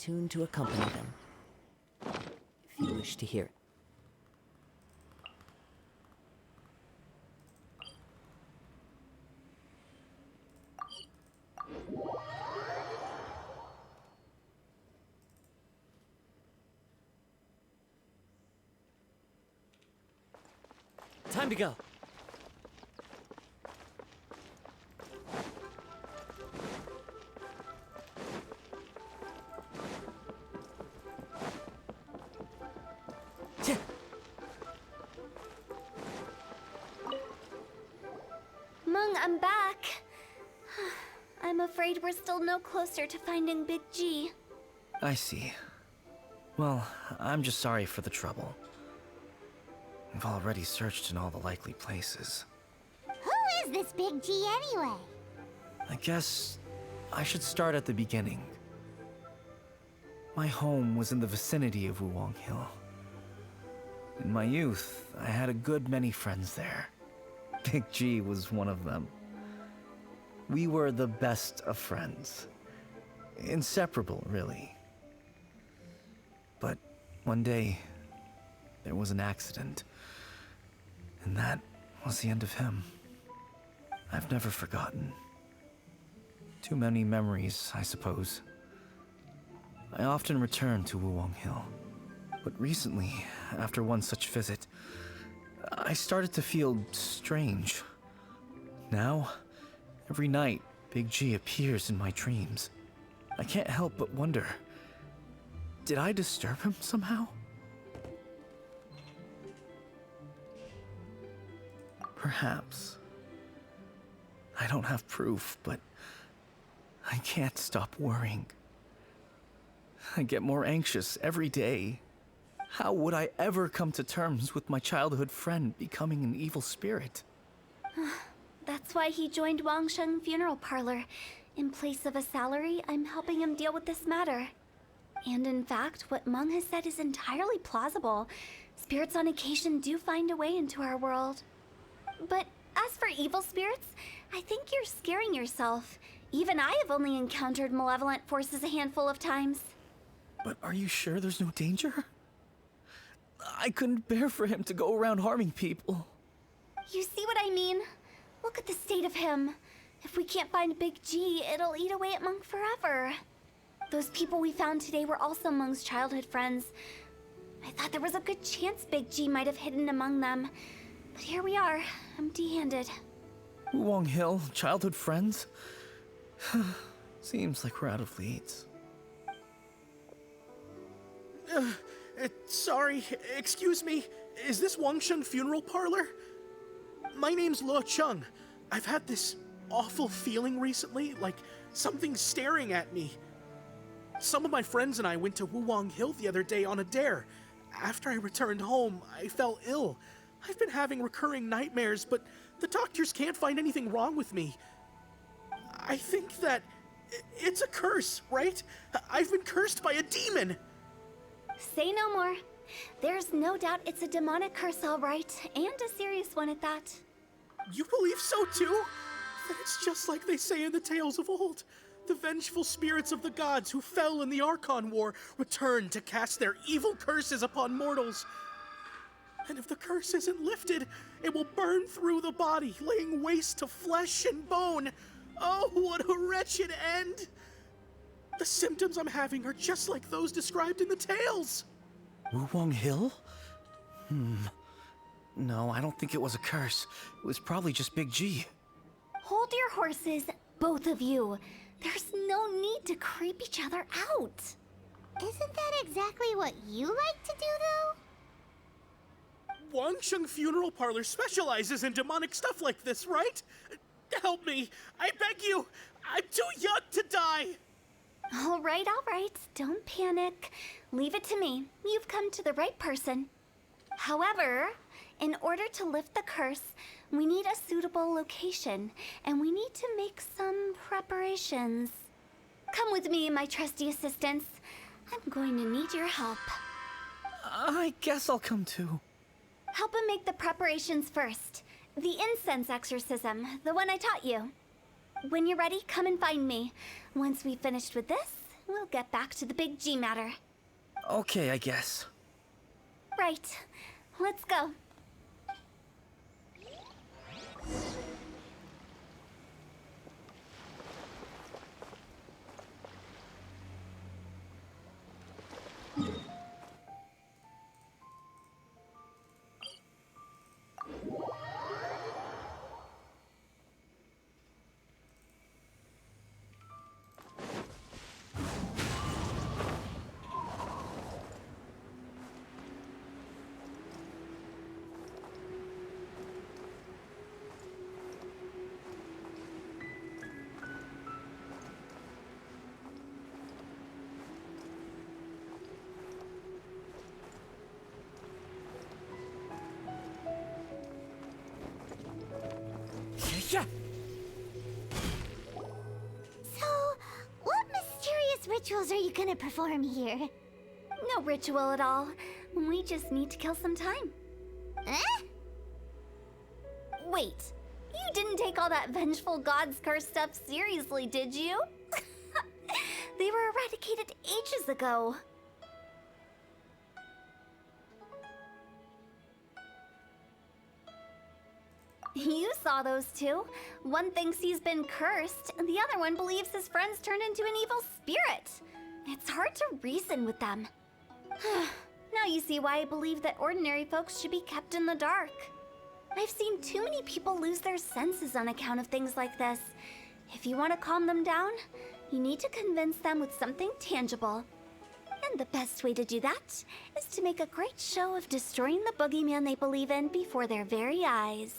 tune to accompany them, if you wish to hear it. Time to go. Mung, I'm back. I'm afraid we're still no closer to finding Big G. I see. Well, I'm just sorry for the trouble. I've already searched in all the likely places. Who is this Big G anyway? I guess I should start at the beginning. My home was in the vicinity of Wuwang Hill. In my youth, I had a good many friends there. Big G was one of them. We were the best of friends. Inseparable, really. But one day, there was an accident. And that was the end of him. I've never forgotten. Too many memories, I suppose. I often return to Wuwang Hill. But recently, after one such visit, I started to feel strange. Now, every night, Big G appears in my dreams. I can't help but wonder, did I disturb him somehow? Perhaps. I don't have proof, but I can't stop worrying. I get more anxious every day. How would I ever come to terms with my childhood friend becoming an evil spirit? That's why he joined Wangsheng Funeral Parlor. In place of a salary, I'm helping him deal with this matter. And in fact, what Mung has said is entirely plausible. Spirits on occasion do find a way into our world. But as for evil spirits, I think you're scaring yourself. Even I have only encountered malevolent forces a handful of times. But are you sure there's no danger? I couldn't bear for him to go around harming people. You see what I mean? Look at the state of him. If we can't find Big G, it'll eat away at Mung forever. Those people we found today were also Mung's childhood friends. I thought there was a good chance Big G might have hidden among them. But here we are, empty-handed. Wuwang Hill, childhood friends? Seems like we're out of leads. Sorry, excuse me. Is this Wangsheng Funeral Parlor? My name's Lonceng. I've had this awful feeling recently, like something's staring at me. Some of my friends and I went to Wuwang Hill the other day on a dare. After I returned home, I fell ill. I've been having recurring nightmares, but the doctors can't find anything wrong with me. I think that it's a curse, right? I've been cursed by a demon. Say no more. There's no doubt it's a demonic curse, all right, and a serious one at that. You believe so too? It's just like they say in the tales of old. The vengeful spirits of the gods who fell in the Archon War return to cast their evil curses upon mortals. And if the curse isn't lifted, it will burn through the body, laying waste to flesh and bone. Oh, what a wretched end! The symptoms I'm having are just like those described in the tales. Wuwang Hill? No, I don't think it was a curse. It was probably just Big G. Hold your horses, both of you. There's no need to creep each other out. Isn't that exactly what you like to do, though? Wangsheng Funeral Parlor specializes in demonic stuff like this, right? Help me, I beg you. I'm too young to die. All right, don't panic. Leave it to me. You've come to the right person. However, in order to lift the curse, we need a suitable location, and we need to make some preparations. Come with me, my trusty assistants. I'm going to need your help. I guess I'll come too. Help him make the preparations first. The incense exorcism, the one I taught you. When you're ready, come and find me. Once we've finished with this, we'll get back to the big G matter. Okay, I guess. Right. Let's go. Yeah. So, what mysterious rituals are you gonna perform here? No ritual at all. We just need to kill some time. Eh? Wait, you didn't take all that vengeful God's curse stuff seriously, did you? They were eradicated ages ago. You saw those two. One thinks he's been cursed, and the other one believes his friends turned into an evil spirit. It's hard to reason with them. Now you see why I believe that ordinary folks should be kept in the dark. I've seen too many people lose their senses on account of things like this. If you want to calm them down, you need to convince them with something tangible. And the best way to do that is to make a great show of destroying the boogeyman they believe in before their very eyes.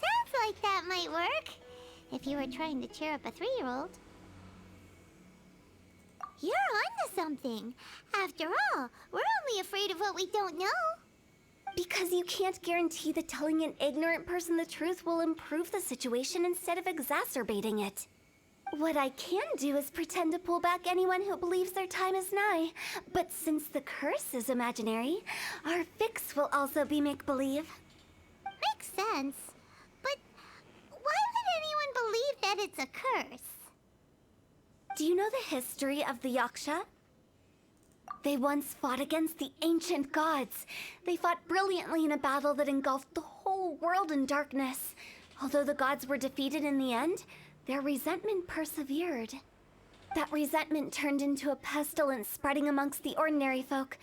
Sounds like that might work. If you were trying to cheer up a 3-year-old. You're onto something. After all, we're only afraid of what we don't know. Because you can't guarantee that telling an ignorant person the truth will improve the situation instead of exacerbating it. What I can do is pretend to pull back anyone who believes their time is nigh. But since the curse is imaginary, our fix will also be make-believe. Makes sense. But why would anyone believe that it's a curse? Do you know the history of the Yaksha? They once fought against the ancient gods. They fought brilliantly in a battle that engulfed the whole world in darkness. Although the gods were defeated in the end, their resentment persevered. That resentment turned into a pestilence spreading amongst the ordinary folk.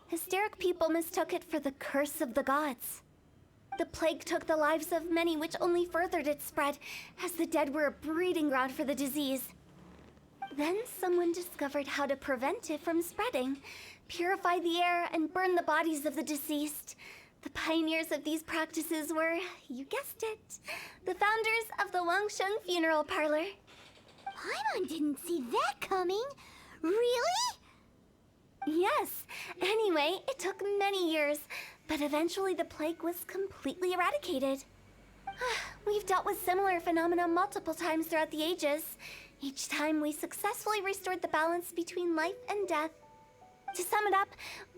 Hysteric people mistook it for the curse of the gods. The plague took the lives of many, which only furthered its spread, as the dead were a breeding ground for the disease. Then someone discovered how to prevent it from spreading, purify the air, and burn the bodies of the deceased. The pioneers of these practices were, you guessed it, the founders of the Lonceng funeral parlor. Paimon didn't see that coming. Really? Yes. Anyway, it took many years, but eventually the plague was completely eradicated. We've dealt with similar phenomena multiple times throughout the ages. Each time we successfully restored the balance between life and death. To sum it up,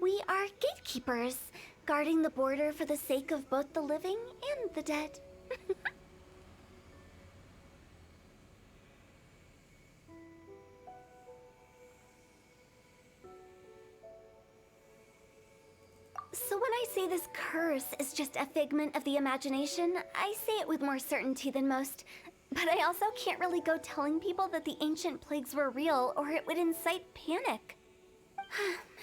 we are gatekeepers, guarding the border for the sake of both the living and the dead. So when I say this curse is just a figment of the imagination, I say it with more certainty than most. But I also can't really go telling people that the ancient plagues were real, or it would incite panic.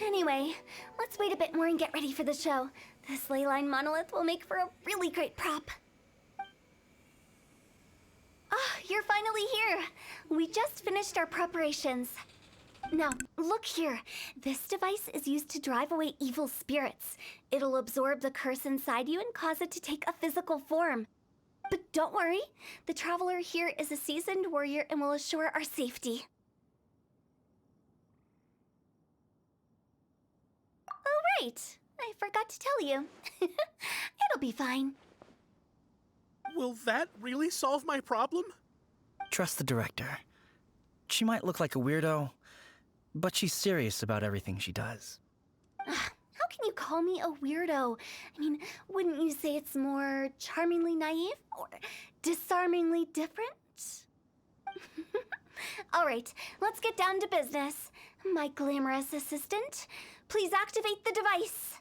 Anyway, let's wait a bit more and get ready for the show. This leyline monolith will make for a really great prop. Ah, you're finally here! We just finished our preparations. Now, look here. This device is used to drive away evil spirits. It'll absorb the curse inside you and cause it to take a physical form. But don't worry, the traveler here is a seasoned warrior and will assure our safety. Oh, right. I forgot to tell you. It'll be fine. Will that really solve my problem? Trust the director. She might look like a weirdo, but she's serious about everything she does. How can you call me a weirdo? I mean, wouldn't you say it's more charmingly naive or disarmingly different? All right, let's get down to business. My glamorous assistant, please activate the device.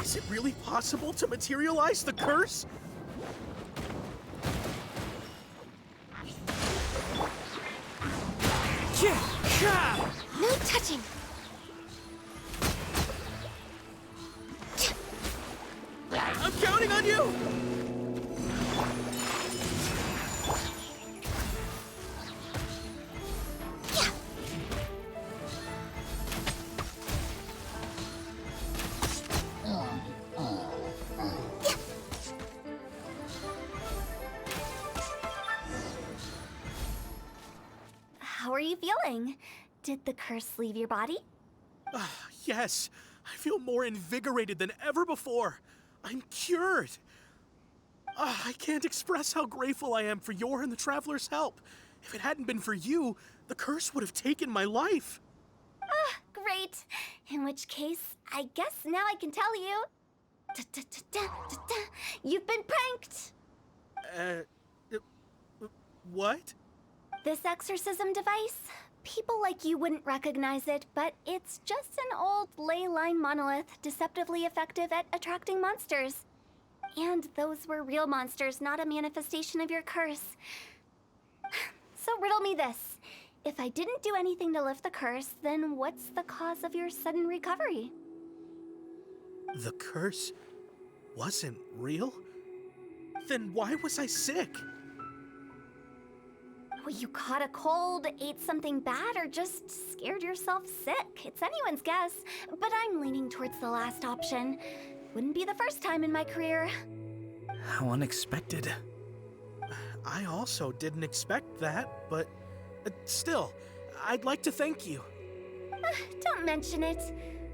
Is it really possible to materialize the curse? No touching. I'm counting on you! How are you feeling? Did the curse leave your body? Yes, I feel more invigorated than ever before. I'm cured. I can't express how grateful I am for your and the Traveler's help. If it hadn't been for you, the curse would have taken my life. Great. In which case, I guess now I can tell you. You've been pranked. What? This exorcism device, people like you wouldn't recognize it, but it's just an old ley line monolith deceptively effective at attracting monsters. And those were real monsters, not a manifestation of your curse. So riddle me this. If I didn't do anything to lift the curse, then what's the cause of your sudden recovery? The curse wasn't real? Then why was I sick? Well, you caught a cold, ate something bad, or just scared yourself sick. It's anyone's guess, but I'm leaning towards the last option. Wouldn't be the first time in my career. How unexpected. I also didn't expect that, but still, I'd like to thank you. Don't mention it.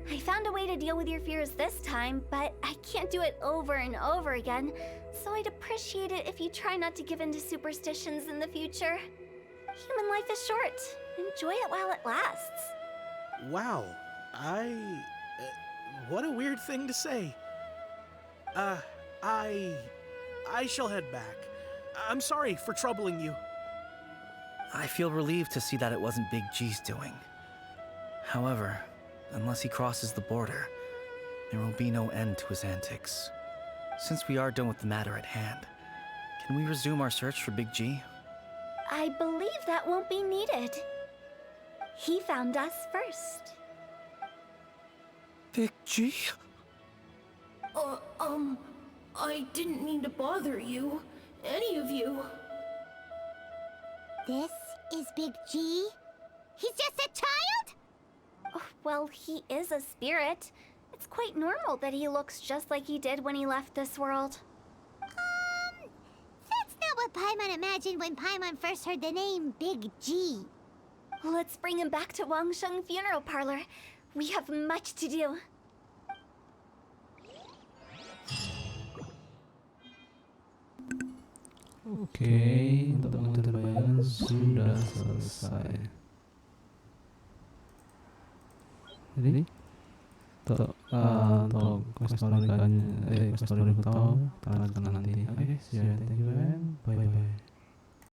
I found a way to deal with your fears this time, but I can't do it over and over again, so I'd appreciate it if you try not to give in to superstitions in the future. Human life is short. Enjoy it while it lasts. Wow, what a weird thing to say. I shall head back. I'm sorry for troubling you. I feel relieved to see that it wasn't Big G's doing. However, unless he crosses the border, there will be no end to his antics. Since we are done with the matter at hand, can we resume our search for Big G? I believe that won't be needed. He found us first. Big G? I didn't mean to bother you. Any of you. This is Big G? He's just a child? Oh, well, he is a spirit. It's quite normal that he looks just like he did when he left this world. That's not what Paimon imagined when Paimon first heard the name Big G. Let's bring him back to Lonceng Funeral Parlor. We have much to do. Oke, untuk mengatur bayangan sudah selesai. Jadi, untuk kasih tahu tahu, tanya nanti. Oke, see you. Thank you.